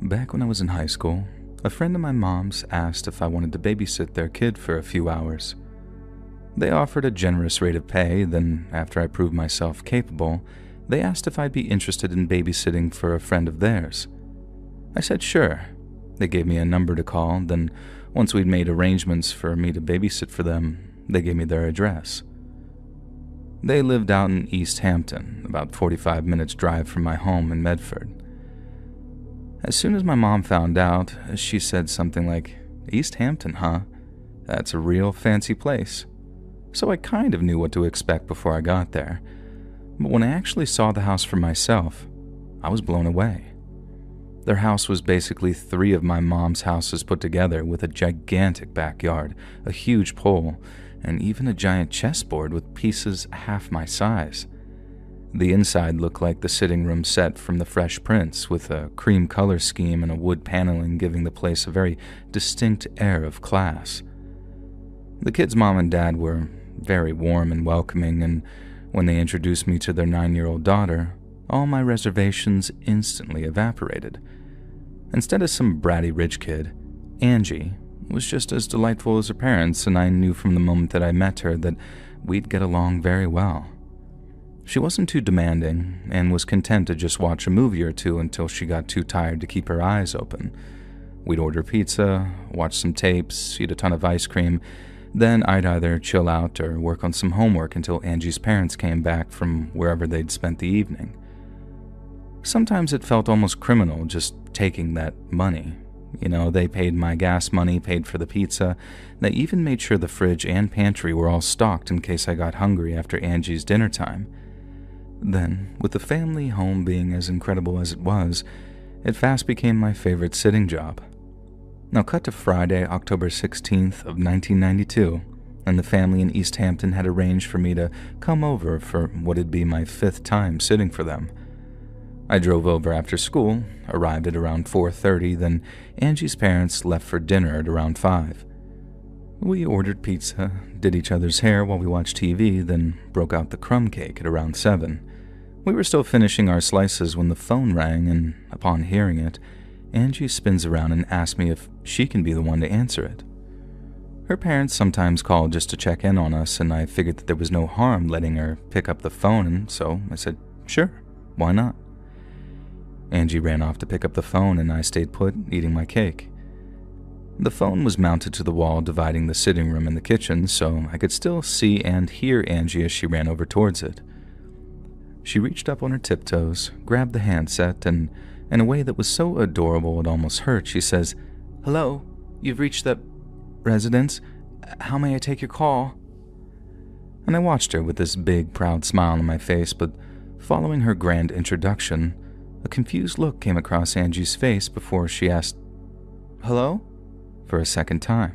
Back when I was in high school, a friend of my mom's asked if I wanted to babysit their kid for a few hours. They offered a generous rate of pay, then after I proved myself capable, they asked if I'd be interested in babysitting for a friend of theirs. I said sure. They gave me a number to call, then once we'd made arrangements for me to babysit for them, they gave me their address. They lived out in East Hampton, about 45 minutes drive from my home in Medford. As soon as my mom found out, she said something like, "East Hampton, huh? That's a real fancy place." So I kind of knew what to expect before I got there. But when I actually saw the house for myself, I was blown away. Their house was basically 3 of my mom's houses put together, with a gigantic backyard, a huge pool, and even a giant chessboard with pieces half my size. The inside looked like the sitting room set from The Fresh Prince, with a cream color scheme and a wood paneling giving the place a very distinct air of class. The kids' mom and dad were very warm and welcoming, and when they introduced me to their 9-year-old daughter, all my reservations instantly evaporated. Instead of some bratty rich kid, Angie was just as delightful as her parents, and I knew from the moment that I met her that we'd get along very well. She wasn't too demanding, and was content to just watch a movie or two until she got too tired to keep her eyes open. We'd order pizza, watch some tapes, eat a ton of ice cream, then I'd either chill out or work on some homework until Angie's parents came back from wherever they'd spent the evening. Sometimes it felt almost criminal just taking that money. They paid my gas money, paid for the pizza. They even made sure the fridge and pantry were all stocked in case I got hungry after Angie's dinner time. Then, with the family home being as incredible as it was, it fast became my favorite sitting job. Now cut to Friday, October 16th of 1992, and the family in East Hampton had arranged for me to come over for what'd be my 5th time sitting for them. I drove over after school, arrived at around 4:30, then Angie's parents left for dinner at around 5. We ordered pizza, did each other's hair while we watched TV, then broke out the crumb cake at around 7. We were still finishing our slices when the phone rang, and upon hearing it, Angie spins around and asks me if she can be the one to answer it. Her parents sometimes called just to check in on us, and I figured that there was no harm letting her pick up the phone, and so I said, sure, why not? Angie ran off to pick up the phone, and I stayed put, eating my cake. The phone was mounted to the wall dividing the sitting room and the kitchen, so I could still see and hear Angie as she ran over towards it. She reached up on her tiptoes, grabbed the handset, and in a way that was so adorable it almost hurt, she says, "Hello, you've reached the residence. How may I take your call?" And I watched her with this big, proud smile on my face, but following her grand introduction, a confused look came across Angie's face before she asked, "Hello?" for a second time.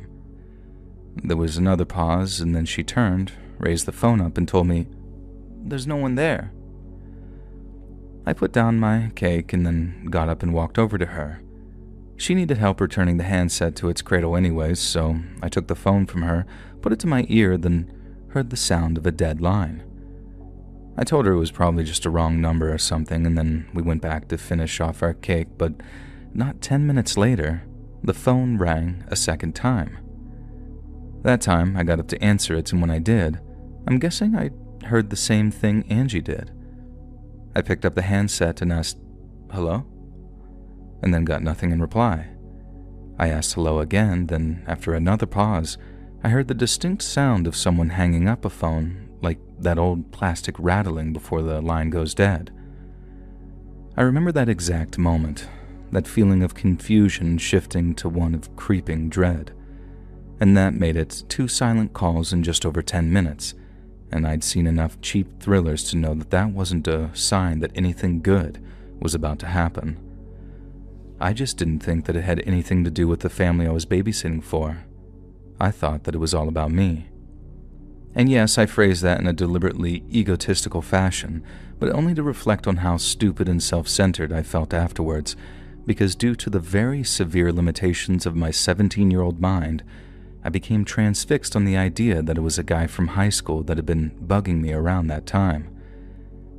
There was another pause, and then she turned, raised the phone up, and told me, "There's no one there." I put down my cake and then got up and walked over to her. She needed help returning the handset to its cradle anyways, so I took the phone from her, put it to my ear, then heard the sound of a dead line. I told her it was probably just a wrong number or something, and then we went back to finish off our cake, but not 10 minutes later, the phone rang a second time. That time, I got up to answer it, and when I did, I'm guessing I heard the same thing Angie did. I picked up the handset and asked, "Hello?" and then got nothing in reply. I asked hello again, then after another pause, I heard the distinct sound of someone hanging up a phone, like that old plastic rattling before the line goes dead. I remember that exact moment, that feeling of confusion shifting to one of creeping dread. And that made it 2 silent calls in just over 10 minutes, and I'd seen enough cheap thrillers to know that that wasn't a sign that anything good was about to happen. I just didn't think that it had anything to do with the family I was babysitting for. I thought that it was all about me. And yes, I phrased that in a deliberately egotistical fashion, but only to reflect on how stupid and self-centered I felt afterwards, because due to the very severe limitations of my 17-year-old mind, I became transfixed on the idea that it was a guy from high school that had been bugging me around that time.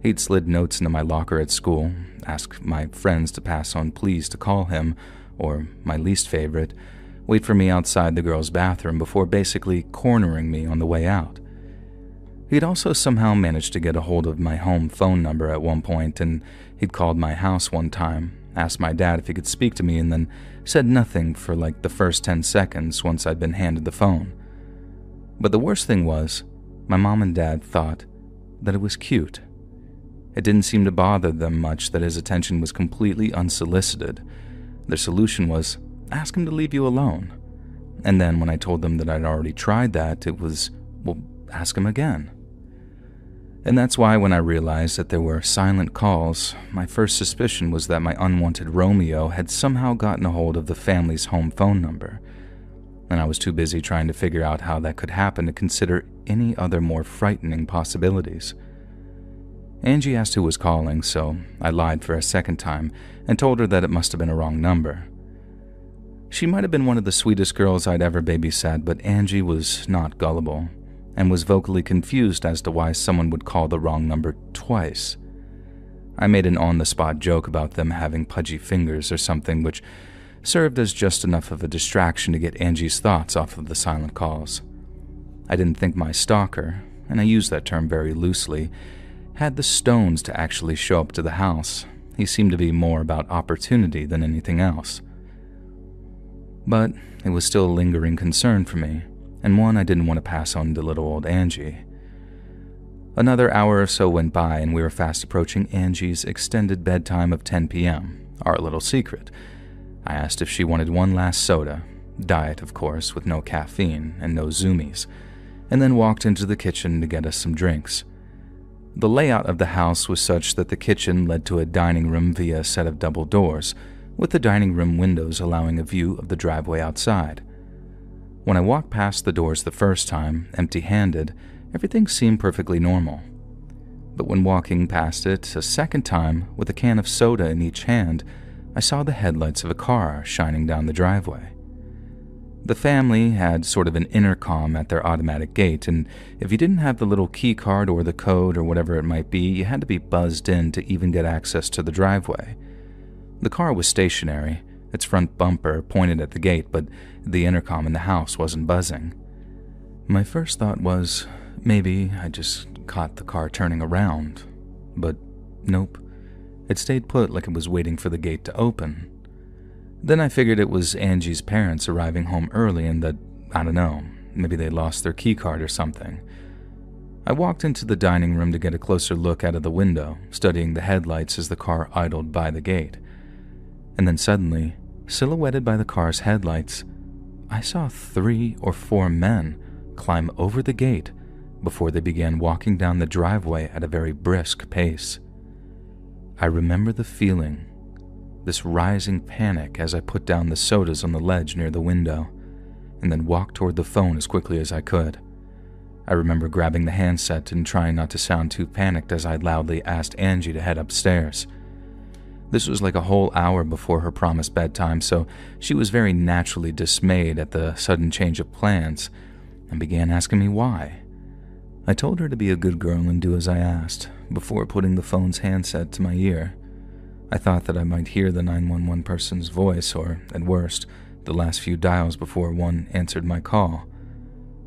He'd slid notes into my locker at school, asked my friends to pass on please to call him, or, my least favorite, wait for me outside the girls' bathroom before basically cornering me on the way out. He'd also somehow managed to get a hold of my home phone number at one point, and he'd called my house one time, asked my dad if he could speak to me, and then said nothing for like the first 10 seconds once I'd been handed the phone. But the worst thing was, my mom and dad thought that it was cute. It didn't seem to bother them much that his attention was completely unsolicited. Their solution was, ask him to leave you alone. And then when I told them that I'd already tried that, it was, well, ask him again. And that's why when I realized that there were silent calls, my first suspicion was that my unwanted Romeo had somehow gotten a hold of the family's home phone number. And I was too busy trying to figure out how that could happen to consider any other more frightening possibilities. Angie asked who was calling, so I lied for a second time and told her that it must have been a wrong number. She might have been one of the sweetest girls I'd ever babysat, but Angie was not gullible, and was vocally confused as to why someone would call the wrong number twice. I made an on-the-spot joke about them having pudgy fingers or something, which served as just enough of a distraction to get Angie's thoughts off of the silent calls. I didn't think my stalker, and I use that term very loosely, had the stones to actually show up to the house. He seemed to be more about opportunity than anything else. But it was still a lingering concern for me, and one I didn't want to pass on to little old Angie. Another hour or so went by, and we were fast approaching Angie's extended bedtime of 10 p.m., our little secret. I asked if she wanted one last soda, diet of course, with no caffeine and no zoomies, and then walked into the kitchen to get us some drinks. The layout of the house was such that the kitchen led to a dining room via a set of double doors, with the dining room windows allowing a view of the driveway outside. When I walked past the doors the first time, empty-handed, everything seemed perfectly normal. But when walking past it a second time, with a can of soda in each hand, I saw the headlights of a car shining down the driveway. The family had sort of an intercom at their automatic gate, and if you didn't have the little key card or the code or whatever it might be, you had to be buzzed in to even get access to the driveway. The car was stationary, its front bumper pointed at the gate, but the intercom in the house wasn't buzzing. My first thought was, maybe I just caught the car turning around, but nope. It stayed put like it was waiting for the gate to open. Then I figured it was Angie's parents arriving home early and that, I don't know, maybe they lost their keycard or something. I walked into the dining room to get a closer look out of the window, studying the headlights as the car idled by the gate. And then suddenly, silhouetted by the car's headlights, I saw 3 or 4 men climb over the gate before they began walking down the driveway at a very brisk pace. I remember the feeling, this rising panic as I put down the sodas on the ledge near the window, and then walked toward the phone as quickly as I could. I remember grabbing the handset and trying not to sound too panicked as I loudly asked Angie to head upstairs. This was like a whole hour before her promised bedtime, so she was very naturally dismayed at the sudden change of plans and began asking me why. I told her to be a good girl and do as I asked, before putting the phone's handset to my ear. I thought that I might hear the 911 person's voice, or, at worst, the last few dials before one answered my call.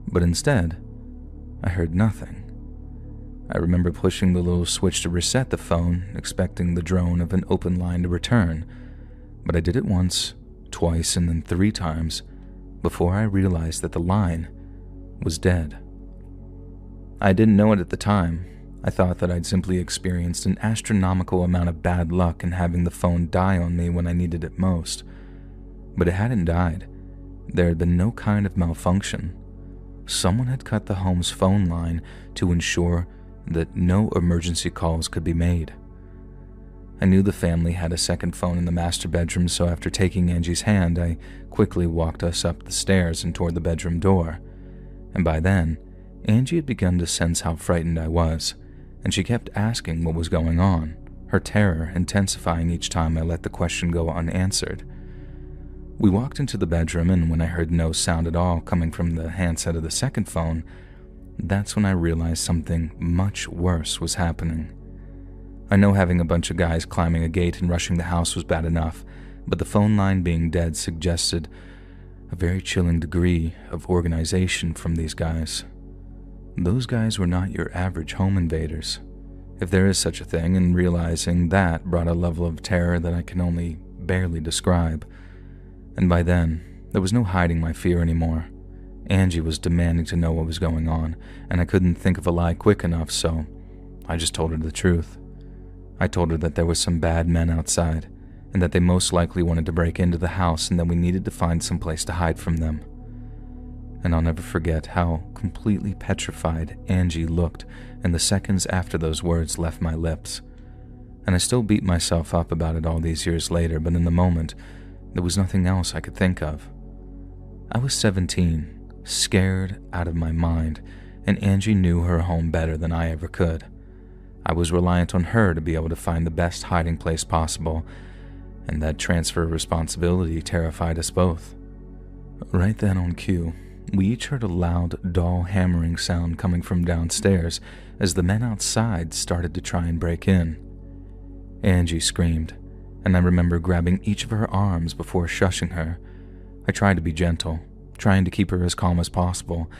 But instead, I heard nothing. I remember pushing the little switch to reset the phone, expecting the drone of an open line to return, but I did it once, twice, and then 3 times before I realized that the line was dead. I didn't know it at the time. I thought that I'd simply experienced an astronomical amount of bad luck in having the phone die on me when I needed it most. But it hadn't died. There had been no kind of malfunction. Someone had cut the home's phone line to ensure that no emergency calls could be made. I knew the family had a second phone in the master bedroom, so after taking Angie's hand, I quickly walked us up the stairs and toward the bedroom door. And by then, Angie had begun to sense how frightened I was, and she kept asking what was going on, her terror intensifying each time I let the question go unanswered. We walked into the bedroom, and when I heard no sound at all coming from the handset of the second phone, that's when I realized something much worse was happening. I know having a bunch of guys climbing a gate and rushing the house was bad enough, but the phone line being dead suggested a very chilling degree of organization from these guys. Those guys were not your average home invaders, if there is such a thing, and realizing that brought a level of terror that I can only barely describe. And by then, there was no hiding my fear anymore. Angie was demanding to know what was going on, and I couldn't think of a lie quick enough, so I just told her the truth. I told her that there were some bad men outside, and that they most likely wanted to break into the house and that we needed to find some place to hide from them. And I'll never forget how completely petrified Angie looked in the seconds after those words left my lips. And I still beat myself up about it all these years later, but in the moment, there was nothing else I could think of. I was 17, scared out of my mind, and Angie knew her home better than I ever could. I was reliant on her to be able to find the best hiding place possible, and that transfer of responsibility terrified us both. Right then on cue, we each heard a loud doll hammering sound coming from downstairs as the men outside started to try and break in. Angie screamed, and I remember grabbing each of her arms before shushing her. I tried to be gentle, trying to keep her as calm as possible.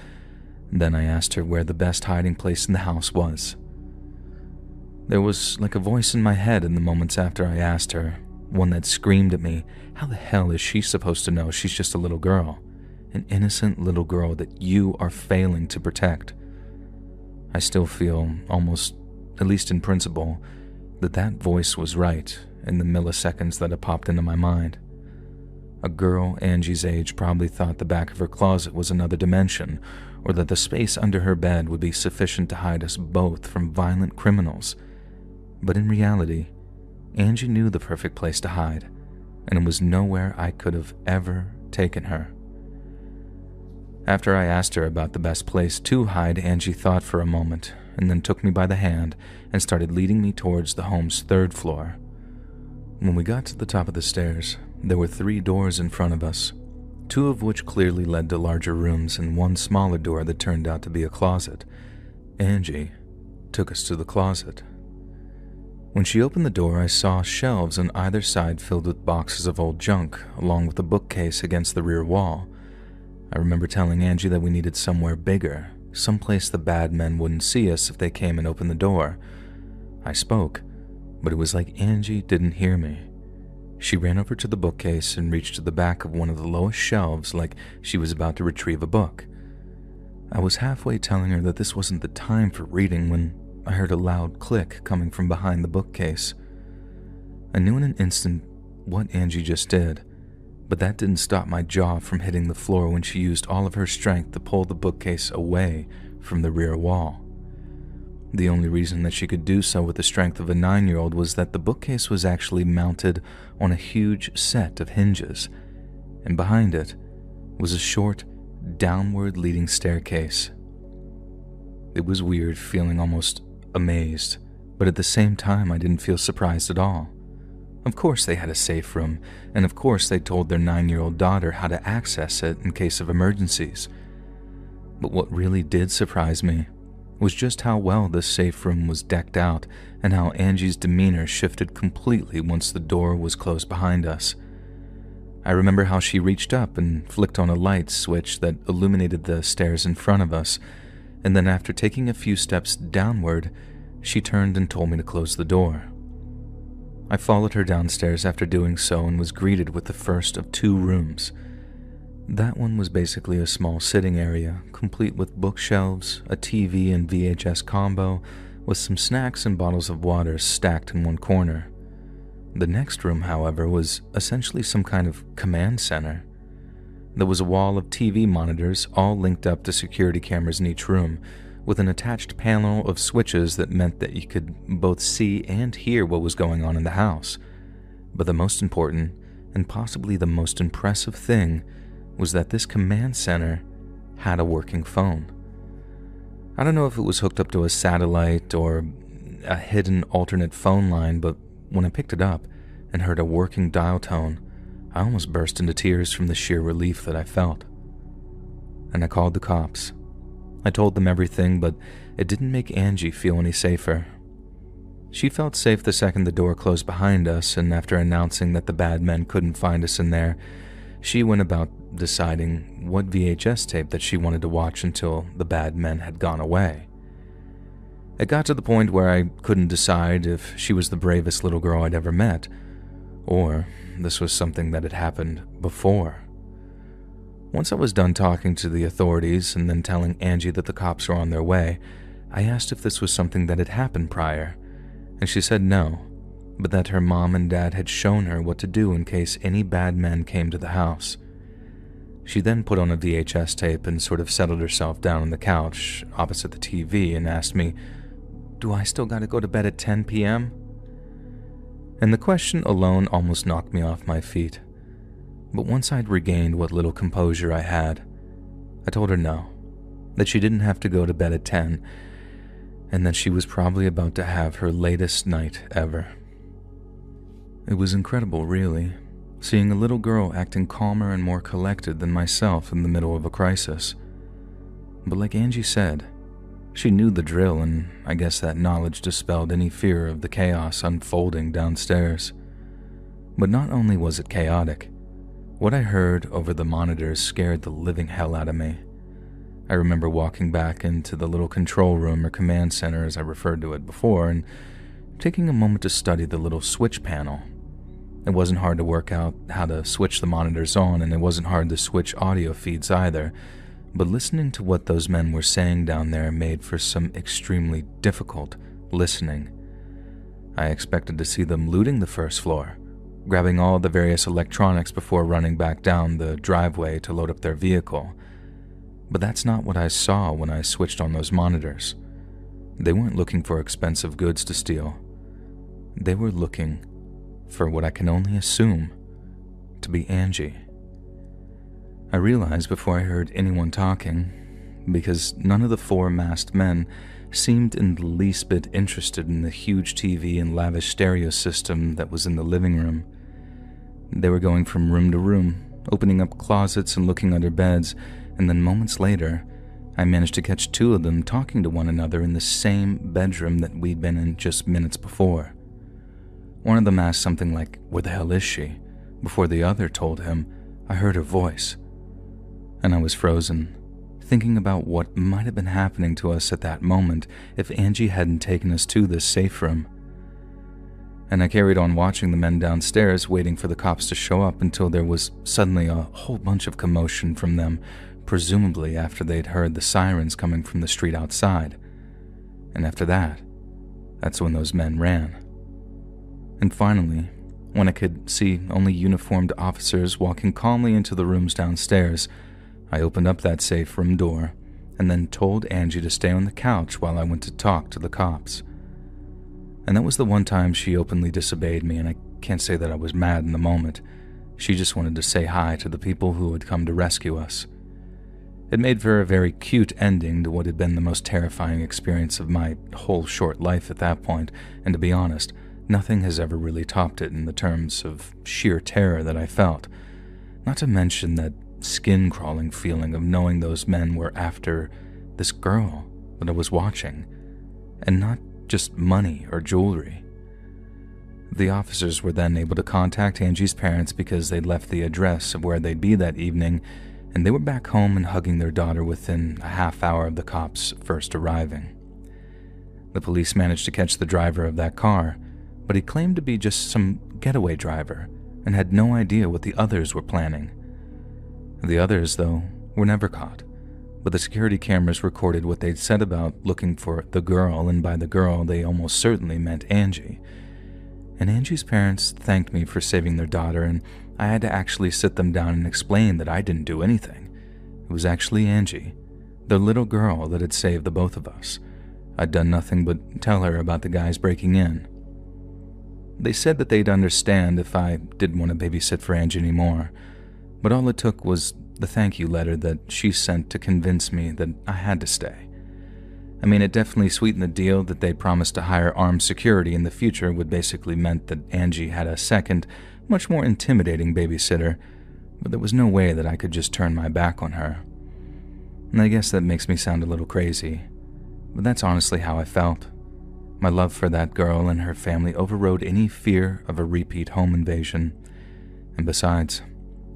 Then I asked her where the best hiding place in the house was. There was like a voice in my head in the moments after I asked her, one that screamed at me, how the hell is she supposed to know she's just a little girl? An innocent little girl that you are failing to protect. I still feel, almost, at least in principle, that voice was right in the milliseconds that it popped into my mind. A girl Angie's age probably thought the back of her closet was another dimension, or that the space under her bed would be sufficient to hide us both from violent criminals. But in reality, Angie knew the perfect place to hide, and it was nowhere I could have ever taken her. After I asked her about the best place to hide, Angie thought for a moment, and then took me by the hand and started leading me towards the home's 3rd floor. When we got to the top of the stairs, there were 3 doors in front of us, 2 of which clearly led to larger rooms and one smaller door that turned out to be a closet. Angie took us to the closet. When she opened the door, I saw shelves on either side filled with boxes of old junk, along with a bookcase against the rear wall. I remember telling Angie that we needed somewhere bigger, someplace the bad men wouldn't see us if they came and opened the door. I spoke, but it was like Angie didn't hear me. She ran over to the bookcase and reached to the back of one of the lowest shelves like she was about to retrieve a book. I was halfway telling her that this wasn't the time for reading when I heard a loud click coming from behind the bookcase. I knew in an instant what Angie just did, but that didn't stop my jaw from hitting the floor when she used all of her strength to pull the bookcase away from the rear wall. The only reason that she could do so with the strength of a 9-year-old was that the bookcase was actually mounted on a huge set of hinges, and behind it was a short, downward-leading staircase. It was weird feeling almost amazed, but at the same time I didn't feel surprised at all. Of course they had a safe room, and of course they told their 9-year-old daughter how to access it in case of emergencies. But what really did surprise me was just how well this safe room was decked out and how Angie's demeanor shifted completely once the door was closed behind us. I remember how she reached up and flicked on a light switch that illuminated the stairs in front of us, and then after taking a few steps downward, she turned and told me to close the door. I followed her downstairs after doing so and was greeted with the first of 2 rooms. That one was basically a small sitting area, complete with bookshelves, a TV and VHS combo, with some snacks and bottles of water stacked in one corner. The next room, however, was essentially some kind of command center. There was a wall of TV monitors, all linked up to security cameras in each room, with an attached panel of switches that meant that you could both see and hear what was going on in the house. But the most important, and possibly the most impressive thing, was that this command center had a working phone. I don't know if it was hooked up to a satellite or a hidden alternate phone line, but when I picked it up and heard a working dial tone, I almost burst into tears from the sheer relief that I felt. And I called the cops. I told them everything, but it didn't make Angie feel any safer. She felt safe the second the door closed behind us, and after announcing that the bad men couldn't find us in there, she went about deciding what VHS tape that she wanted to watch until the bad men had gone away. It got to the point where I couldn't decide if she was the bravest little girl I'd ever met, or this was something that had happened before. Once I was done talking to the authorities and then telling Angie that the cops were on their way, I asked if this was something that had happened prior, and she said no, but that her mom and dad had shown her what to do in case any bad men came to the house. She then put on a VHS tape and sort of settled herself down on the couch opposite the TV and asked me, "Do I still gotta go to bed at 10 p.m.? And the question alone almost knocked me off my feet. But once I'd regained what little composure I had, I told her no, that she didn't have to go to bed at 10, and that she was probably about to have her latest night ever. It was incredible, really, seeing a little girl acting calmer and more collected than myself in the middle of a crisis. But like Angie said, she knew the drill, and I guess that knowledge dispelled any fear of the chaos unfolding downstairs. But not only was it chaotic, what I heard over the monitors scared the living hell out of me. I remember walking back into the little control room or command center as I referred to it before and taking a moment to study the little switch panel. It wasn't hard to work out how to switch the monitors on, and it wasn't hard to switch audio feeds either, but listening to what those men were saying down there made for some extremely difficult listening. I expected to see them looting the first floor, grabbing all the various electronics before running back down the driveway to load up their vehicle. But that's not what I saw when I switched on those monitors. They weren't looking for expensive goods to steal. They were looking for what I can only assume to be Angie. I realized before I heard anyone talking, because none of the four masked men seemed in the least bit interested in the huge TV and lavish stereo system that was in the living room. They were going from room to room, opening up closets and looking under beds, and then moments later, I managed to catch two of them talking to one another in the same bedroom that we'd been in just minutes before. One of them asked something like, "Where the hell is she?" before the other told him, "I heard her voice." And I was frozen, thinking about what might have been happening to us at that moment if Angie hadn't taken us to this safe room. And I carried on watching the men downstairs, waiting for the cops to show up until there was suddenly a whole bunch of commotion from them, presumably after they'd heard the sirens coming from the street outside. And after that, that's when those men ran. And finally, when I could see only uniformed officers walking calmly into the rooms downstairs, I opened up that safe room door and then told Angie to stay on the couch while I went to talk to the cops. And that was the one time she openly disobeyed me, and I can't say that I was mad in the moment. She just wanted to say hi to the people who had come to rescue us. It made for a very cute ending to what had been the most terrifying experience of my whole short life at that point, and to be honest, nothing has ever really topped it in the terms of sheer terror that I felt. Not to mention that skin-crawling feeling of knowing those men were after this girl that I was watching, and not just money or jewelry. The officers were then able to contact Angie's parents because they'd left the address of where they'd be that evening, and they were back home and hugging their daughter within a half hour of the cops first arriving. The police managed to catch the driver of that car, but he claimed to be just some getaway driver and had no idea what the others were planning. The others, though, were never caught, but the security cameras recorded what they'd said about looking for the girl, and by the girl they almost certainly meant Angie. And Angie's parents thanked me for saving their daughter, and I had to actually sit them down and explain that I didn't do anything. It was actually Angie, the little girl that had saved the both of us. I'd done nothing but tell her about the guys breaking in. They said that they'd understand if I didn't want to babysit for Angie anymore, but all it took was the thank you letter that she sent to convince me that I had to stay. I mean, it definitely sweetened the deal that they'd promised to hire armed security in the future, would basically meant that Angie had a second, much more intimidating babysitter, but there was no way that I could just turn my back on her. And I guess that makes me sound a little crazy, but that's honestly how I felt. My love for that girl and her family overrode any fear of a repeat home invasion. And besides,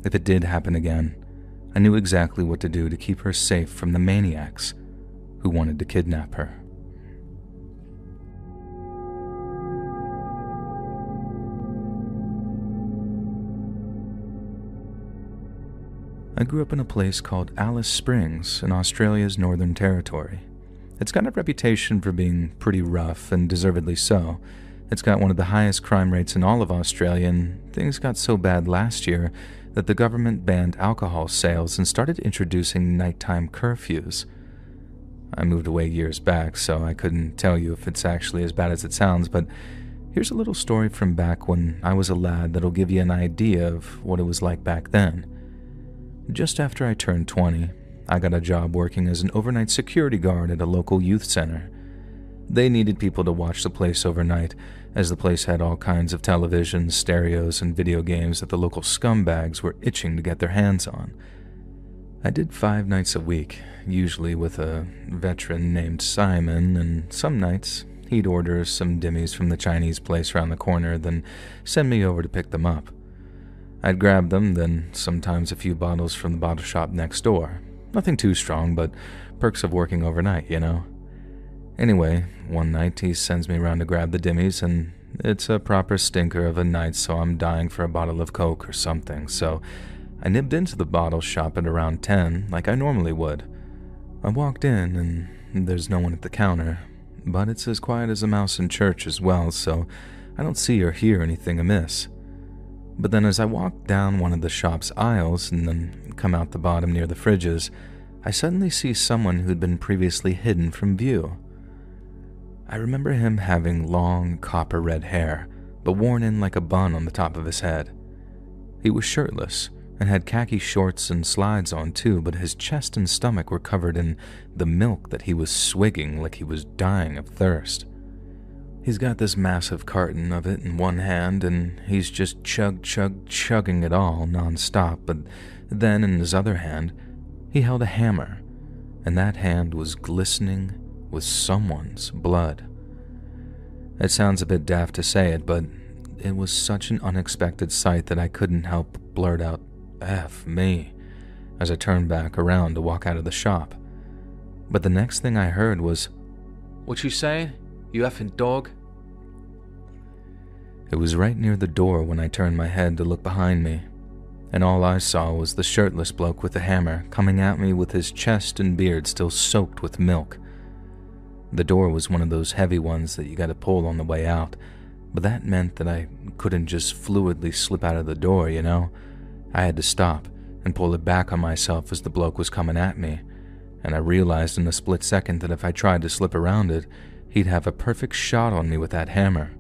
if it did happen again, I knew exactly what to do to keep her safe from the maniacs who wanted to kidnap her. I grew up in a place called Alice Springs in Australia's Northern Territory. It's got a reputation for being pretty rough, and deservedly so. It's got one of the highest crime rates in all of Australia, and things got so bad last year that the government banned alcohol sales and started introducing nighttime curfews. I moved away years back, so I couldn't tell you if it's actually as bad as it sounds, but here's a little story from back when I was a lad that'll give you an idea of what it was like back then. Just after I turned 20, I got a job working as an overnight security guard at a local youth center. They needed people to watch the place overnight, as the place had all kinds of televisions, stereos, and video games that the local scumbags were itching to get their hands on. I did 5 nights a week, usually with a veteran named Simon, and some nights he'd order some dimmies from the Chinese place around the corner, then send me over to pick them up. I'd grab them, then sometimes a few bottles from the bottle shop next door. Nothing too strong, but perks of working overnight, you know? Anyway, one night he sends me around to grab the dimmies, and it's a proper stinker of a night, so I'm dying for a bottle of Coke or something, so I nipped into the bottle shop at around 10, like I normally would. I walked in, and there's no one at the counter, but it's as quiet as a mouse in church as well, so I don't see or hear anything amiss. But then as I walk down one of the shop's aisles and then come out the bottom near the fridges, I suddenly see someone who'd been previously hidden from view. I remember him having long copper red hair, but worn in like a bun on the top of his head. He was shirtless and had khaki shorts and slides on too, but his chest and stomach were covered in the milk that he was swigging like he was dying of thirst. He's got this massive carton of it in one hand, and he's just chugging it all nonstop, but then in his other hand, he held a hammer, and that hand was glistening with someone's blood. It sounds a bit daft to say it, but it was such an unexpected sight that I couldn't help but blurt out, "F me," as I turned back around to walk out of the shop. But the next thing I heard was, "What you saying? You effing dog?" It was right near the door when I turned my head to look behind me, and all I saw was the shirtless bloke with the hammer coming at me with his chest and beard still soaked with milk. The door was one of those heavy ones that you gotta pull on the way out, but that meant that I couldn't just fluidly slip out of the door, you know? I had to stop and pull it back on myself as the bloke was coming at me, and I realized in a split second that if I tried to slip around it, he'd have a perfect shot on me with that hammer.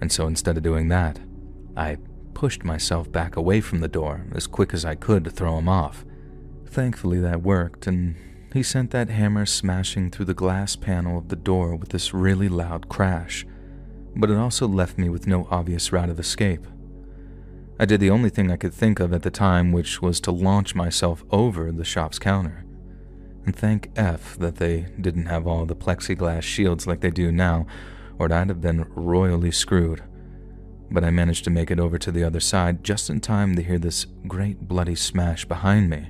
And so instead of doing that, I pushed myself back away from the door as quick as I could to throw him off. Thankfully that worked, and he sent that hammer smashing through the glass panel of the door with this really loud crash, but it also left me with no obvious route of escape. I did the only thing I could think of at the time, which was to launch myself over the shop's counter. And thank F that they didn't have all the plexiglass shields like they do now, or I'd have been royally screwed. But I managed to make it over to the other side just in time to hear this great bloody smash behind me.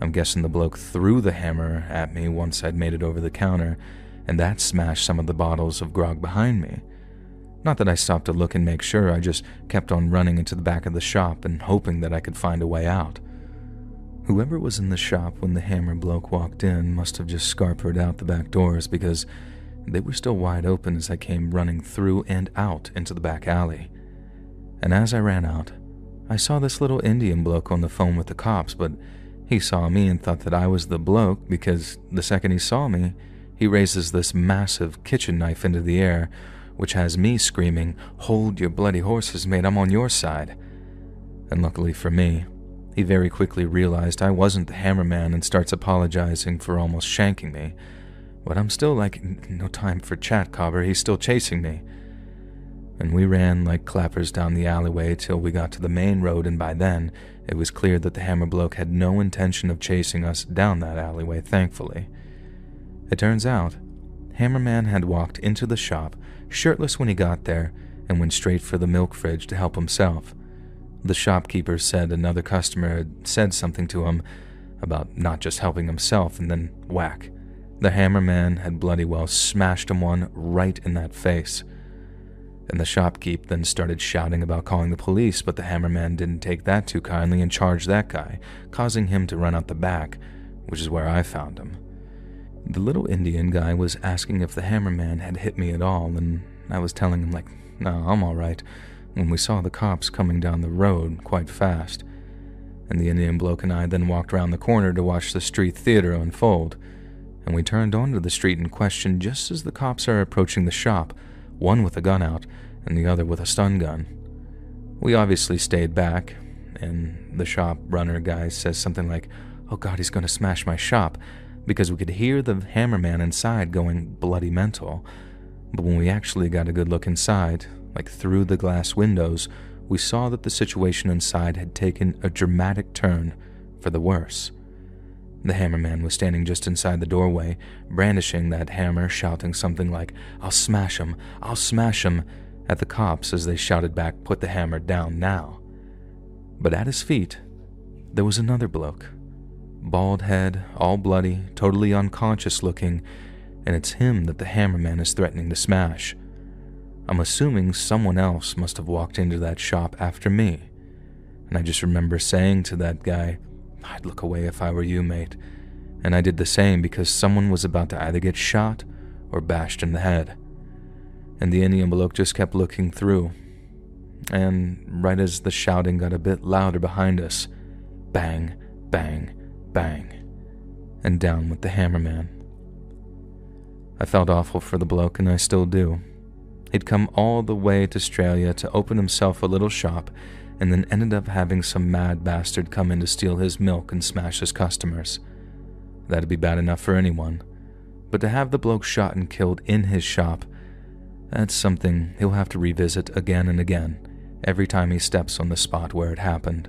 I'm guessing the bloke threw the hammer at me once I'd made it over the counter, and that smashed some of the bottles of grog behind me. Not that I stopped to look and make sure, I just kept on running into the back of the shop and hoping that I could find a way out. Whoever was in the shop when the hammer bloke walked in must have just scarpered out the back doors, because they were still wide open as I came running through and out into the back alley. And as I ran out, I saw this little Indian bloke on the phone with the cops, but he saw me and thought that I was the bloke because the second he saw me, he raises this massive kitchen knife into the air, which has me screaming, "Hold your bloody horses, mate, I'm on your side." And luckily for me, he very quickly realized I wasn't the hammerman and starts apologizing for almost shanking me. But I'm still like, no time for chat, Cobber, he's still chasing me. And we ran like clappers down the alleyway till we got to the main road, and by then, it was clear that the hammer bloke had no intention of chasing us down that alleyway, thankfully. It turns out, Hammerman had walked into the shop, shirtless when he got there, and went straight for the milk fridge to help himself. The shopkeeper said another customer had said something to him about not just helping himself, and then whack. The Hammerman had bloody well smashed him one right in that face. And the shopkeep then started shouting about calling the police, but the Hammerman didn't take that too kindly and charged that guy, causing him to run out the back, which is where I found him. The little Indian guy was asking if the Hammerman had hit me at all, and I was telling him, no, I'm all right, when we saw the cops coming down the road quite fast. And the Indian bloke and I then walked around the corner to watch the street theater unfold, and we turned onto the street in question just as the cops are approaching the shop, one with a gun out and the other with a stun gun. We obviously stayed back, and the shop runner guy says something like, "Oh God, he's going to smash my shop," because we could hear the Hammerman inside going bloody mental. But when we actually got a good look inside, through the glass windows, we saw that the situation inside had taken a dramatic turn for the worse. The Hammerman was standing just inside the doorway, brandishing that hammer, shouting something like, I'll smash him," at the cops as they shouted back, "Put the hammer down now." But at his feet, there was another bloke. Bald head, all bloody, totally unconscious looking, and it's him that the Hammerman is threatening to smash. I'm assuming someone else must have walked into that shop after me, and I just remember saying to that guy, "I'd look away if I were you, mate," and I did the same because someone was about to either get shot or bashed in the head. And the Indian bloke just kept looking through, and right as the shouting got a bit louder behind us, bang, bang, bang, and down went the Hammerman. I felt awful for the bloke, and I still do. He'd come all the way to Australia to open himself a little shop, and then ended up having some mad bastard come in to steal his milk and smash his customers. That'd be bad enough for anyone, but to have the bloke shot and killed in his shop, that's something he'll have to revisit again and again, every time he steps on the spot where it happened.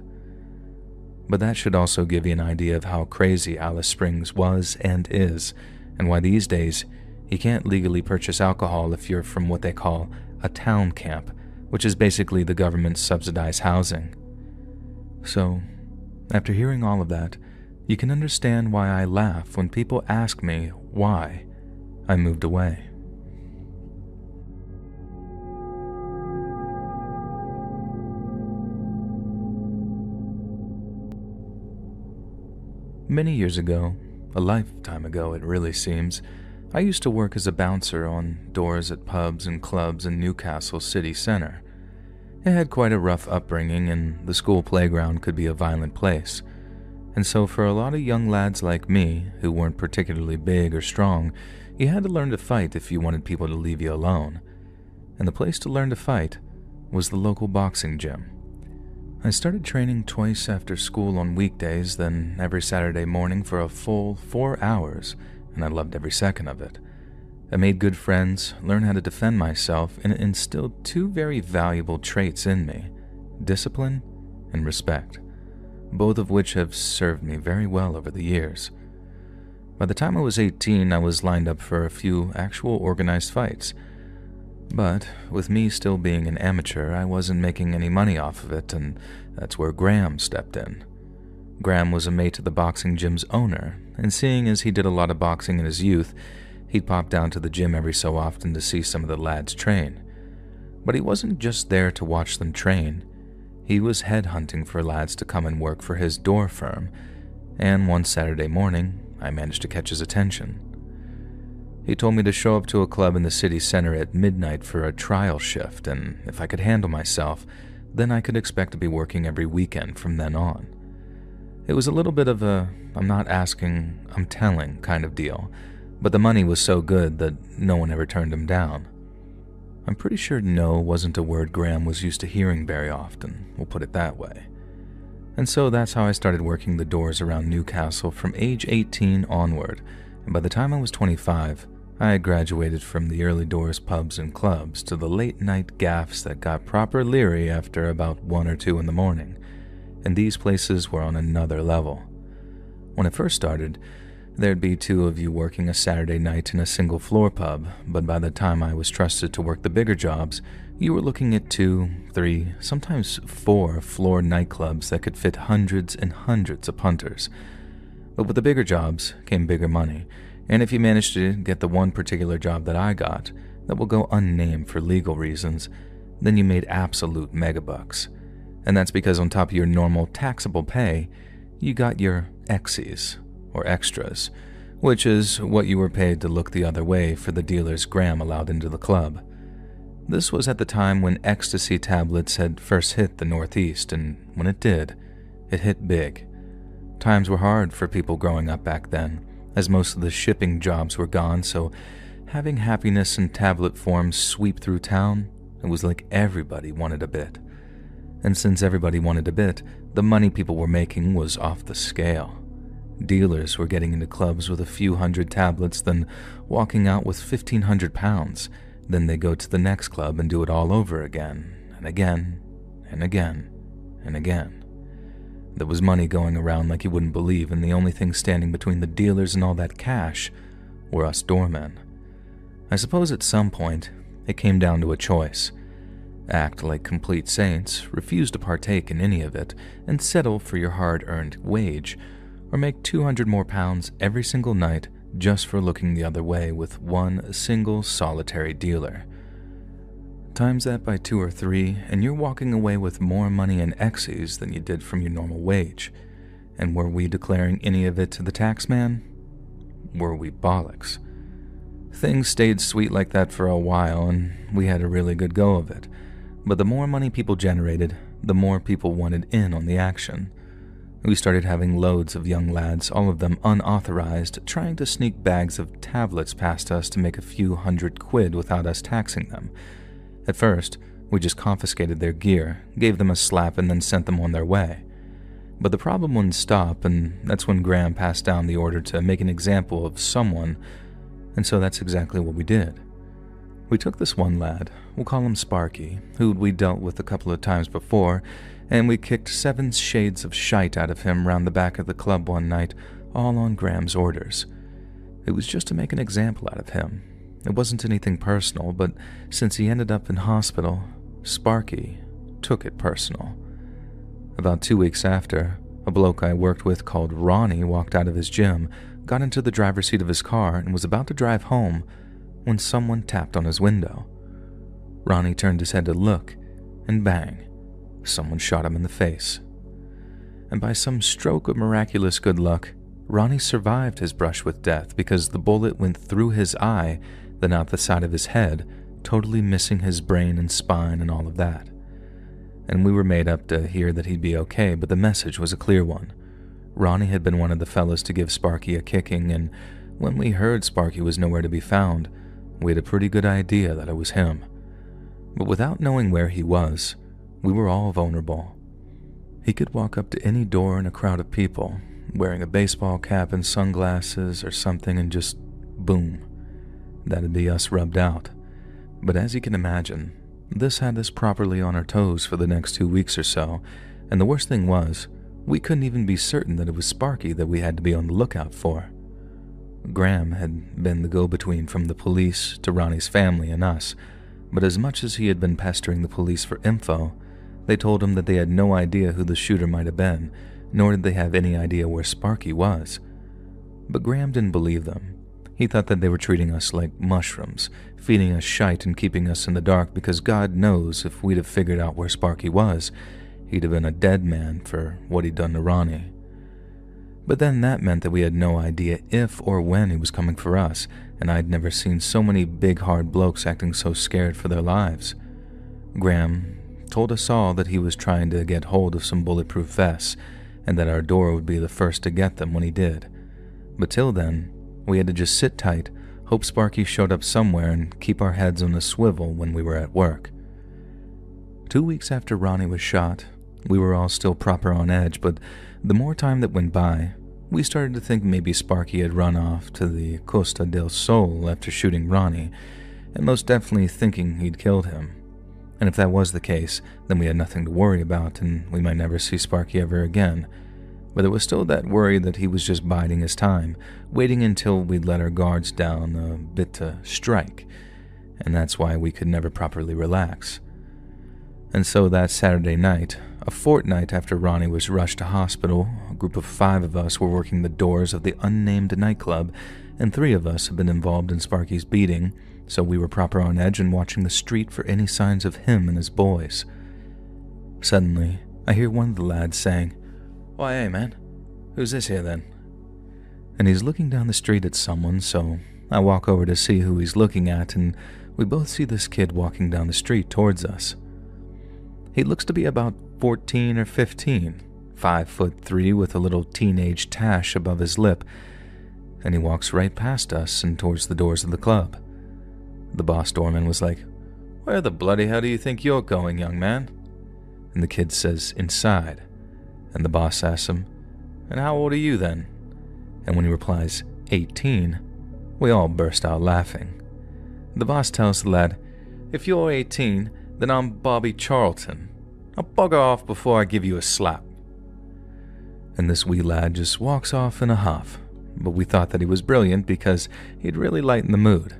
But that should also give you an idea of how crazy Alice Springs was and is, and why these days you can't legally purchase alcohol if you're from what they call a town camp, which is basically the government's subsidized housing. So, after hearing all of that, you can understand why I laugh when people ask me why I moved away. Many years ago, a lifetime ago it really seems, I used to work as a bouncer on doors at pubs and clubs in Newcastle city centre. It had quite a rough upbringing, and the school playground could be a violent place. And so for a lot of young lads like me, who weren't particularly big or strong, you had to learn to fight if you wanted people to leave you alone. And the place to learn to fight was the local boxing gym. I started training twice after school on weekdays, then every Saturday morning for a full 4 hours, and I loved every second of it. I made good friends, learned how to defend myself, and it instilled two very valuable traits in me: discipline and respect, both of which have served me very well over the years. By the time I was 18, I was lined up for a few actual organized fights. But with me still being an amateur, I wasn't making any money off of it, and that's where Graham stepped in. Graham was a mate of the boxing gym's owner, and seeing as he did a lot of boxing in his youth, he'd pop down to the gym every so often to see some of the lads train. But he wasn't just there to watch them train. He was headhunting for lads to come and work for his door firm, and one Saturday morning, I managed to catch his attention. He told me to show up to a club in the city center at midnight for a trial shift, and if I could handle myself, then I could expect to be working every weekend from then on. It was a little bit of a I'm not asking, I'm telling kind of deal, but the money was so good that no one ever turned him down. I'm pretty sure no wasn't a word Graham was used to hearing very often, we'll put it that way. And so that's how I started working the doors around Newcastle from age 18 onward, and by the time I was 25, I had graduated from the early doors pubs and clubs to the late night gaffs that got proper leery after about 1 or 2 in the morning, and these places were on another level. When it first started, There'd be two of you working a Saturday night in a single floor pub, but by the time I was trusted to work the bigger jobs, you were looking at 2, 3, sometimes 4 floor nightclubs that could fit hundreds and hundreds of punters. But with the bigger jobs came bigger money, and if you managed to get the one particular job that I got, that will go unnamed for legal reasons, then you made absolute megabucks. And that's because on top of your normal taxable pay, you got your exes, or extras, which is what you were paid to look the other way for the dealers Graham allowed into the club. This was at the time when ecstasy tablets had first hit the Northeast, and when it did, it hit big. Times were hard for people growing up back then, as most of the shipping jobs were gone, so having happiness in tablet form sweep through town, it was like everybody wanted a bit. And since everybody wanted a bit, the money people were making was off the scale. Dealers were getting into clubs with a few hundred tablets, then walking out with 1,500 pounds. Then they go to the next club and do it all over again, and again, and again, and again. There was money going around like you wouldn't believe, and the only thing standing between the dealers and all that cash were us doormen. I suppose at some point, it came down to a choice. Act like complete saints, refuse to partake in any of it, and settle for your hard-earned wage, or make 200 more pounds every single night just for looking the other way with one single solitary dealer. Times that by 2 or 3, and you're walking away with more money in exes than you did from your normal wage. And were we declaring any of it to the tax man? Were we bollocks? Things stayed sweet like that for a while, and we had a really good go of it. But the more money people generated, the more people wanted in on the action. We started having loads of young lads, all of them unauthorized, trying to sneak bags of tablets past us to make a few £100 without us taxing them. At first, we just confiscated their gear, gave them a slap, and then sent them on their way. But the problem wouldn't stop, and that's when Graham passed down the order to make an example of someone, and so that's exactly what we did. We took this one lad, we'll call him Sparky, who we dealt with a couple of times before, and we kicked 7 shades of shite out of him round the back of the club one night, all on Graham's orders. It was just to make an example out of him. It wasn't anything personal, but since he ended up in hospital, Sparky took it personal. About 2 weeks after, a bloke I worked with called Ronnie walked out of his gym, got into the driver's seat of his car, and was about to drive home when someone tapped on his window. Ronnie turned his head to look, and bang, someone shot him in the face. And by some stroke of miraculous good luck, Ronnie survived his brush with death because the bullet went through his eye, then out the side of his head, totally missing his brain and spine and all of that. And we were made up to hear that he'd be okay, but the message was a clear one. Ronnie had been one of the fellas to give Sparky a kicking, and when we heard Sparky was nowhere to be found, we had a pretty good idea that it was him. But without knowing where he was, we were all vulnerable. He could walk up to any door in a crowd of people, wearing a baseball cap and sunglasses or something, and just boom. That'd be us rubbed out. But as you can imagine, this had us properly on our toes for the next 2 weeks or so, and the worst thing was, we couldn't even be certain that it was Sparky that we had to be on the lookout for. Graham had been the go-between from the police to Ronnie's family and us, but as much as he had been pestering the police for info, they told him that they had no idea who the shooter might have been, nor did they have any idea where Sparky was. But Graham didn't believe them. He thought that they were treating us like mushrooms, feeding us shite and keeping us in the dark, because God knows if we'd have figured out where Sparky was, he'd have been a dead man for what he'd done to Ronnie. But then that meant that we had no idea if or when he was coming for us, and I'd never seen so many big hard blokes acting so scared for their lives. Graham told us all that he was trying to get hold of some bulletproof vests, and that our door would be the first to get them when he did. But till then, we had to just sit tight, hope Sparky showed up somewhere, and keep our heads on a swivel when we were at work. 2 weeks after Ronnie was shot, we were all still proper on edge, but the more time that went by, we started to think maybe Sparky had run off to the Costa del Sol after shooting Ronnie, and most definitely thinking he'd killed him. And if that was the case, then we had nothing to worry about, and we might never see Sparky ever again. but there was still that worry that he was just biding his time, waiting until we'd let our guards down a bit to strike, and that's why we could never properly relax. And so that Saturday night, a fortnight after Ronnie was rushed to hospital, a group of 5 of us were working the doors of the unnamed nightclub, and 3 of us had been involved in Sparky's beating, so we were proper on edge and watching the street for any signs of him and his boys. Suddenly, I hear one of the lads saying, "Why, hey man, who's this here then?" And he's looking down the street at someone, so I walk over to see who he's looking at, and we both see this kid walking down the street towards us. He looks to be about 14 or 15, 5'3" with a little teenage tash above his lip, and he walks right past us and towards the doors of the club. The boss doorman was like, "Where the bloody hell do you think you're going, young man?" And the kid says, "Inside." And the boss asks him, "And how old are you then?" And when he replies, 18, we all burst out laughing. The boss tells the lad, "If you're 18, then I'm Bobby Charlton. Now bugger off before I give you a slap." And this wee lad just walks off in a huff, but we thought that he was brilliant because he'd really lightened the mood.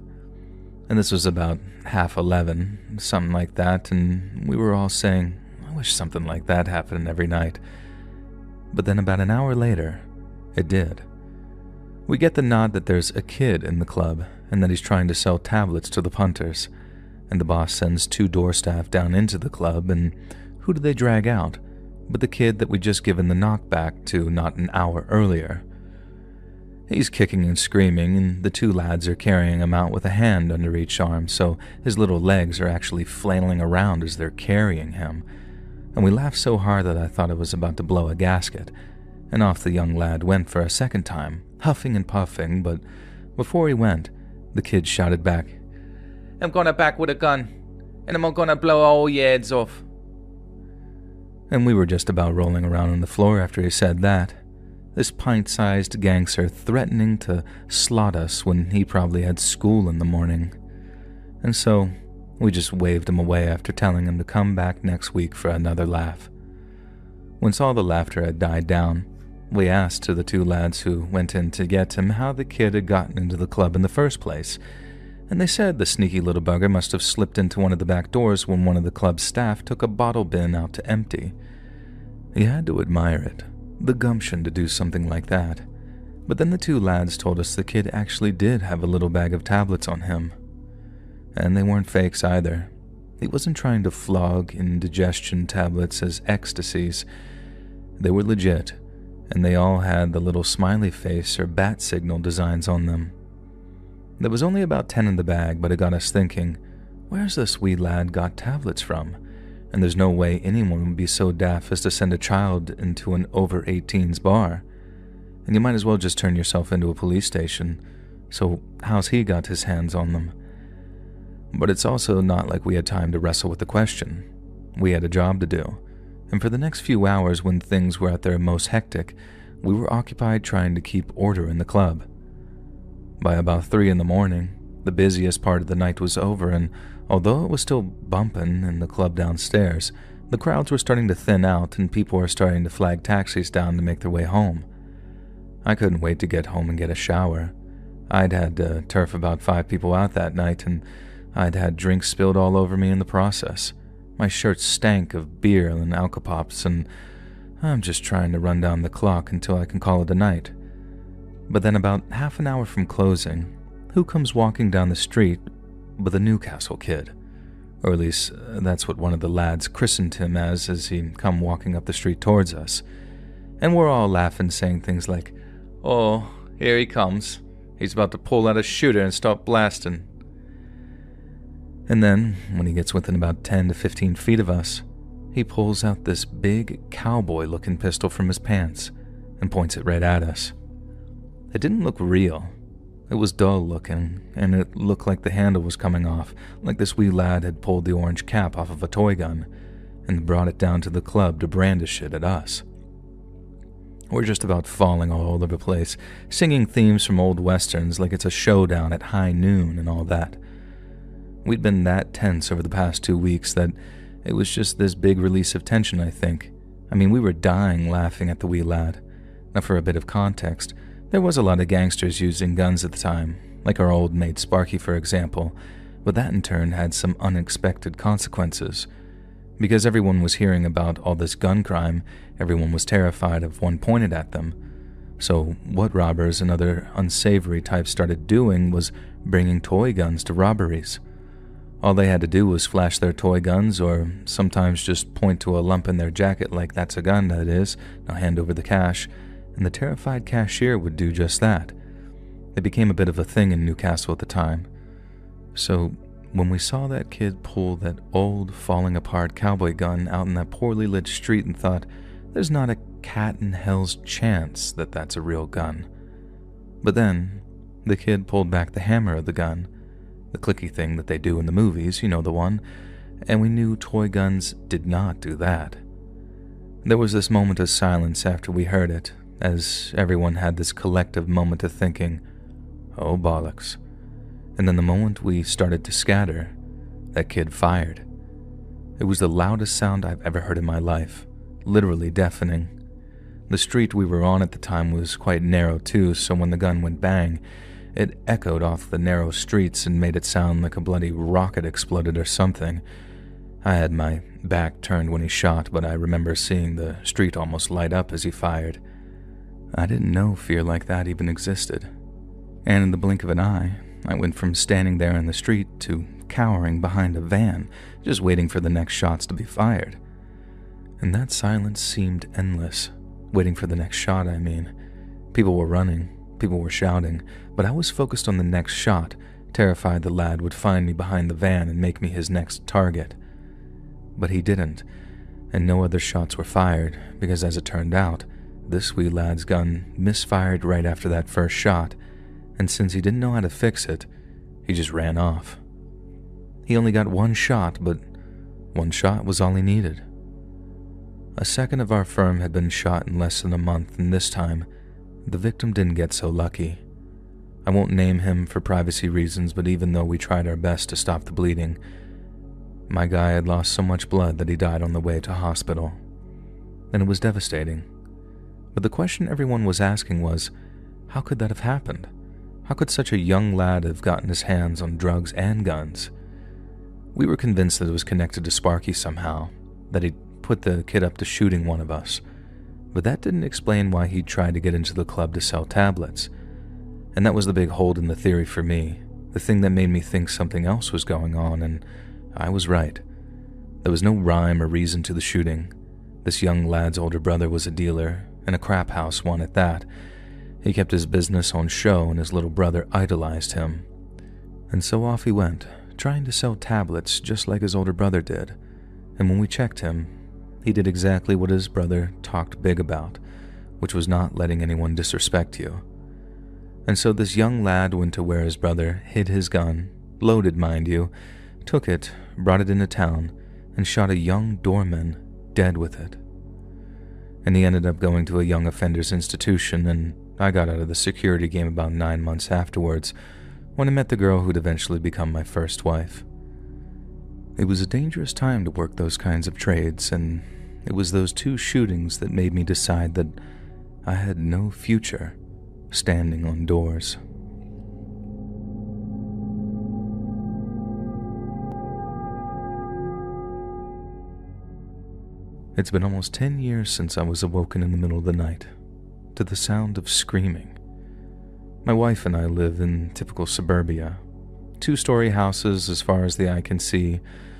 And this was about 11:30, something like that, and we were all saying, "I wish something like that happened every night." But then about an hour later, it did. We get the nod that there's a kid in the club and that he's trying to sell tablets to the punters, and the boss sends 2 door staff down into the club, and who do they drag out but the kid that we'd just given the knockback to not an hour earlier. He's kicking and screaming, and the 2 lads are carrying him out with a hand under each arm, so his little legs are actually flailing around as they're carrying him. And we laughed so hard that I thought it was about to blow a gasket, and off the young lad went for a second time, huffing and puffing, but before he went, the kid shouted back, "I'm gonna back with a gun, and I'm gonna blow all your heads off." And we were just about rolling around on the floor after he said that. This pint-sized gangster threatening to slot us when he probably had school in the morning. And so, we just waved him away after telling him to come back next week for another laugh. Once all the laughter had died down, we asked to the 2 lads who went in to get him how the kid had gotten into the club in the first place, and they said the sneaky little bugger must have slipped into one of the back doors when one of the club's staff took a bottle bin out to empty. You had to admire it, the gumption to do something like that. But then the 2 lads told us the kid actually did have a little bag of tablets on him. And they weren't fakes either. He wasn't trying to flog indigestion tablets as ecstasies. They were legit, and they all had the little smiley face or bat signal designs on them. There was only about 10 in the bag, but it got us thinking, where's this wee lad got tablets from? And there's no way anyone would be so daft as to send a child into an over-18s bar. And you might as well just turn yourself into a police station. So how's he got his hands on them? But it's also not like we had time to wrestle with the question. We had a job to do. And for the next few hours when things were at their most hectic, we were occupied trying to keep order in the club. By about 3 in the morning, the busiest part of the night was over, and although it was still bumping in the club downstairs, the crowds were starting to thin out and people were starting to flag taxis down to make their way home. I couldn't wait to get home and get a shower. I'd had to turf about 5 people out that night, and I'd had drinks spilled all over me in the process. My shirt stank of beer and alcopops, and I'm just trying to run down the clock until I can call it a night. But then about half an hour from closing, who comes walking down the street but the Newcastle kid? Or at least that's what one of the lads christened him as he come walking up the street towards us. And we're all laughing, saying things like, "Oh, here he comes. He's about to pull out a shooter and start blasting." And then, when he gets within about 10 to 15 feet of us, he pulls out this big cowboy-looking pistol from his pants and points it right at us. It didn't look real. It was dull-looking, and it looked like the handle was coming off, like this wee lad had pulled the orange cap off of a toy gun and brought it down to the club to brandish it at us. We're just about falling all over the place, singing themes from old westerns like it's a showdown at high noon and all that. We'd been that tense over the past 2 weeks that it was just this big release of tension, I think. I mean, we were dying laughing at the wee lad, Now, for a bit of context, there was a lot of gangsters using guns at the time, like our old mate Sparky, for example, but that in turn had some unexpected consequences. Because everyone was hearing about all this gun crime, everyone was terrified of one pointed at them. So what robbers and other unsavory types started doing was bringing toy guns to robberies. All they had to do was flash their toy guns, or sometimes just point to a lump in their jacket like "that's a gun, that is, now hand over the cash," and the terrified cashier would do just that. It became a bit of a thing in Newcastle at the time. So when we saw that kid pull that old, falling-apart cowboy gun out in that poorly lit street and thought, there's not a cat in hell's chance that that's a real gun. But then, the kid pulled back the hammer of the gun, the clicky thing that they do in the movies, you know the one, and we knew toy guns did not do that. There was this moment of silence after we heard it, as everyone had this collective moment of thinking, oh bollocks. And then the moment we started to scatter, that kid fired. It was the loudest sound I've ever heard in my life, literally deafening. The street we were on at the time was quite narrow too, so when the gun went bang, it echoed off the narrow streets and made it sound like a bloody rocket exploded or something. I had my back turned when he shot, but I remember seeing the street almost light up as he fired. I didn't know fear like that even existed. And in the blink of an eye, I went from standing there in the street to cowering behind a van, just waiting for the next shots to be fired. And that silence seemed endless. Waiting for the next shot, I mean. People were running, people were shouting, but I was focused on the next shot, terrified the lad would find me behind the van and make me his next target. But he didn't, and no other shots were fired, because as it turned out, this wee lad's gun misfired right after that first shot, and since he didn't know how to fix it, he just ran off. He only got one shot, but one shot was all he needed. A second of our firm had been shot in less than a month, and this time, the victim didn't get so lucky. I won't name him for privacy reasons, but even though we tried our best to stop the bleeding, my guy had lost so much blood that he died on the way to hospital. And it was devastating. But the question everyone was asking was, how could that have happened? How could such a young lad have gotten his hands on drugs and guns? We were convinced that it was connected to Sparky somehow, that he'd put the kid up to shooting one of us. But that didn't explain why he'd tried to get into the club to sell tablets. And that was the big hold in the theory for me, the thing that made me think something else was going on, and I was right. There was no rhyme or reason to the shooting. This young lad's older brother was a dealer, and a crap house one at that. He kept his business on show, and his little brother idolized him. And so off he went, trying to sell tablets just like his older brother did. And when we checked him, he did exactly what his brother talked big about, which was not letting anyone disrespect you. And so this young lad went to where his brother hid his gun, loaded mind you, took it, brought it into town, and shot a young doorman dead with it. And he ended up going to a young offenders institution, and I got out of the security game about 9 months afterwards, when I met the girl who'd eventually become my first wife. It was a dangerous time to work those kinds of trades, and it was those 2 shootings that made me decide that I had no future standing on doors. It's been almost 10 years since I was awoken in the middle of the night to the sound of screaming. My wife and I live in typical suburbia. 2-story houses as far as the eye can see,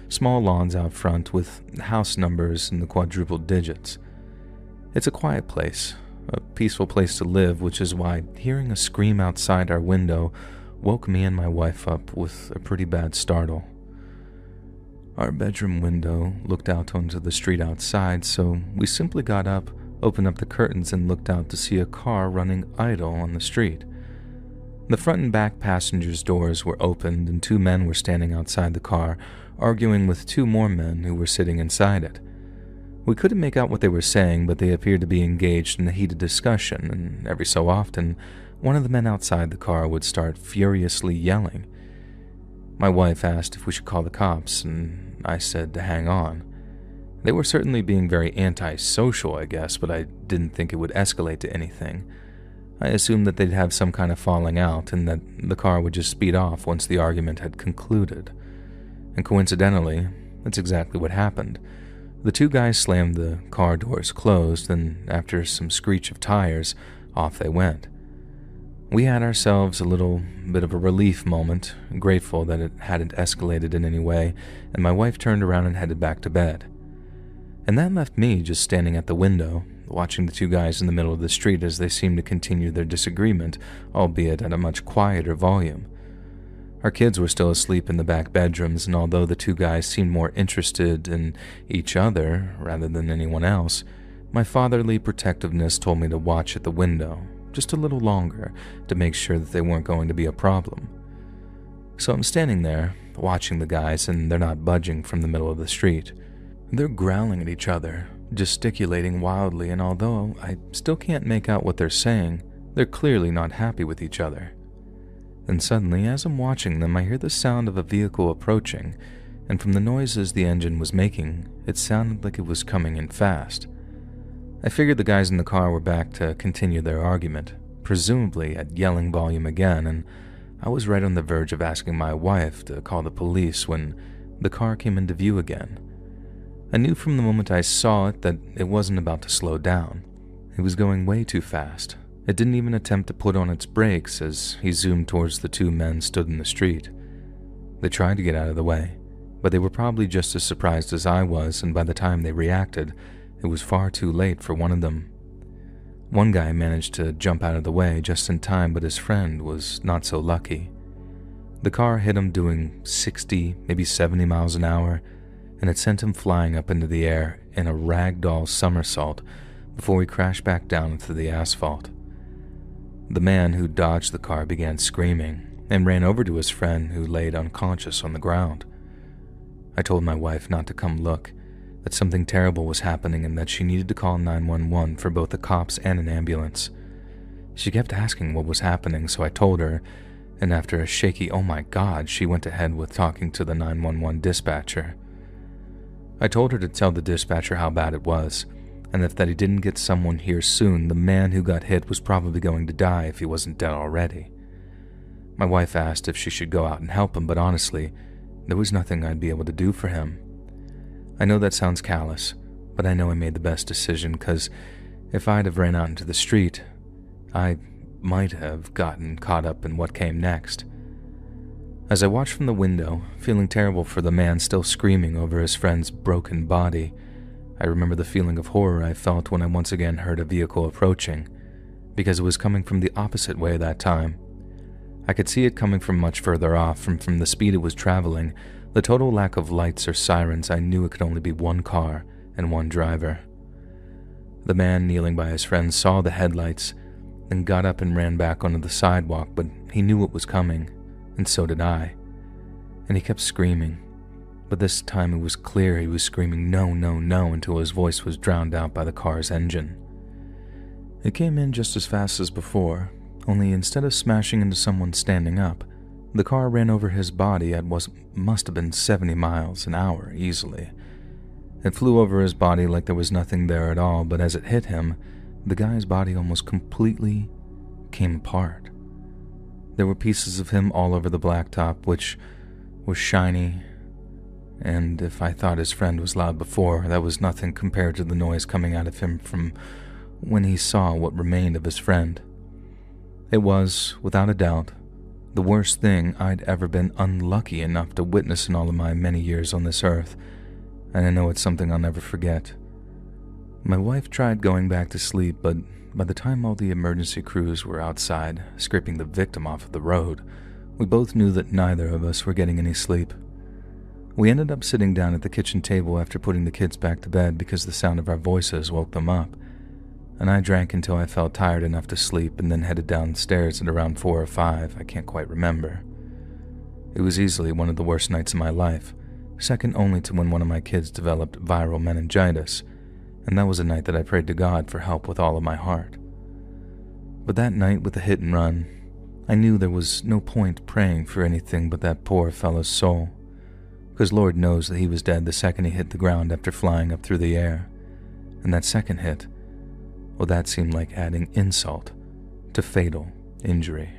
small lawns out front with house numbers in the quadruple digits. It's a quiet place, a peaceful place to live, which is why hearing a scream outside our window woke me and my wife up with a pretty bad startle. Our bedroom window looked out onto the street outside, so we simply got up, opened up the curtains, and looked out to see a car running idle on the street. The front and back passengers' doors were opened, and 2 men were standing outside the car, arguing with 2 more men who were sitting inside it. We couldn't make out what they were saying, but they appeared to be engaged in a heated discussion, and every so often, one of the men outside the car would start furiously yelling. My wife asked if we should call the cops, and I said to hang on. They were certainly being very antisocial, I guess, but I didn't think it would escalate to anything. I assumed that they'd have some kind of falling out and that the car would just speed off once the argument had concluded. And coincidentally, that's exactly what happened. The two guys slammed the car doors closed, and after some screech of tires, off they went. We had ourselves a little bit of a relief moment, grateful that it hadn't escalated in any way, and my wife turned around and headed back to bed. And that left me just standing at the window, watching the two guys in the middle of the street as they seemed to continue their disagreement, albeit at a much quieter volume. Our kids were still asleep in the back bedrooms, and although the two guys seemed more interested in each other rather than anyone else, my fatherly protectiveness told me to watch at the window just a little longer to make sure that they weren't going to be a problem. So I'm standing there, watching the guys, and they're not budging from the middle of the street. They're growling at each other, gesticulating wildly, and although I still can't make out what they're saying, they're clearly not happy with each other. Then suddenly, as I'm watching them, I hear the sound of a vehicle approaching, and from the noises the engine was making, it sounded like it was coming in fast. I figured the guys in the car were back to continue their argument, presumably at yelling volume again, and I was right on the verge of asking my wife to call the police when the car came into view again. I knew from the moment I saw it that it wasn't about to slow down. It was going way too fast. It didn't even attempt to put on its brakes as he zoomed towards the two men stood in the street. They tried to get out of the way, but they were probably just as surprised as I was, and by the time they reacted, it was far too late for one of them. One guy managed to jump out of the way just in time, but his friend was not so lucky. The car hit him doing 60, maybe 70 miles an hour, and it sent him flying up into the air in a ragdoll somersault before he crashed back down into the asphalt. The man who dodged the car began screaming and ran over to his friend who laid unconscious on the ground. I told my wife not to come look, that something terrible was happening and that she needed to call 911 for both the cops and an ambulance. She kept asking what was happening, so I told her, and after a shaky "oh my God," she went ahead with talking to the 911 dispatcher. I told her to tell the dispatcher how bad it was, and if that he didn't get someone here soon, the man who got hit was probably going to die if he wasn't dead already. My wife asked if she should go out and help him, but honestly, there was nothing I'd be able to do for him. I know that sounds callous, but I know I made the best decision, because if I'd have ran out into the street, I might have gotten caught up in what came next. As I watched from the window, feeling terrible for the man still screaming over his friend's broken body, I remember the feeling of horror I felt when I once again heard a vehicle approaching, because it was coming from the opposite way that time. I could see it coming from much further off, and from the speed it was traveling, the total lack of lights or sirens, I knew it could only be one car and one driver. The man kneeling by his friend saw the headlights, then got up and ran back onto the sidewalk, but he knew what was coming, and so did I. And he kept screaming, but this time it was clear he was screaming "no, no, no" until his voice was drowned out by the car's engine. It came in just as fast as before, only instead of smashing into someone standing up, the car ran over his body at what must have been 70 miles an hour easily. It flew over his body like there was nothing there at all, but as it hit him, the guy's body almost completely came apart. There were pieces of him all over the blacktop, which was shiny, and if I thought his friend was loud before, that was nothing compared to the noise coming out of him from when he saw what remained of his friend. It was, without a doubt, the worst thing I'd ever been unlucky enough to witness in all of my many years on this earth, and I know it's something I'll never forget. My wife tried going back to sleep, but by the time all the emergency crews were outside, scraping the victim off of the road, we both knew that neither of us were getting any sleep. We ended up sitting down at the kitchen table after putting the kids back to bed because the sound of our voices woke them up, and I drank until I felt tired enough to sleep and then headed downstairs at around 4 or 5, I can't quite remember. It was easily one of the worst nights of my life, second only to when one of my kids developed viral meningitis, and that was a night that I prayed to God for help with all of my heart. But that night with the hit and run, I knew there was no point praying for anything but that poor fellow's soul. because Lord knows that he was dead the second he hit the ground after flying up through the air. And that second hit, well, that seemed like adding insult to fatal injury.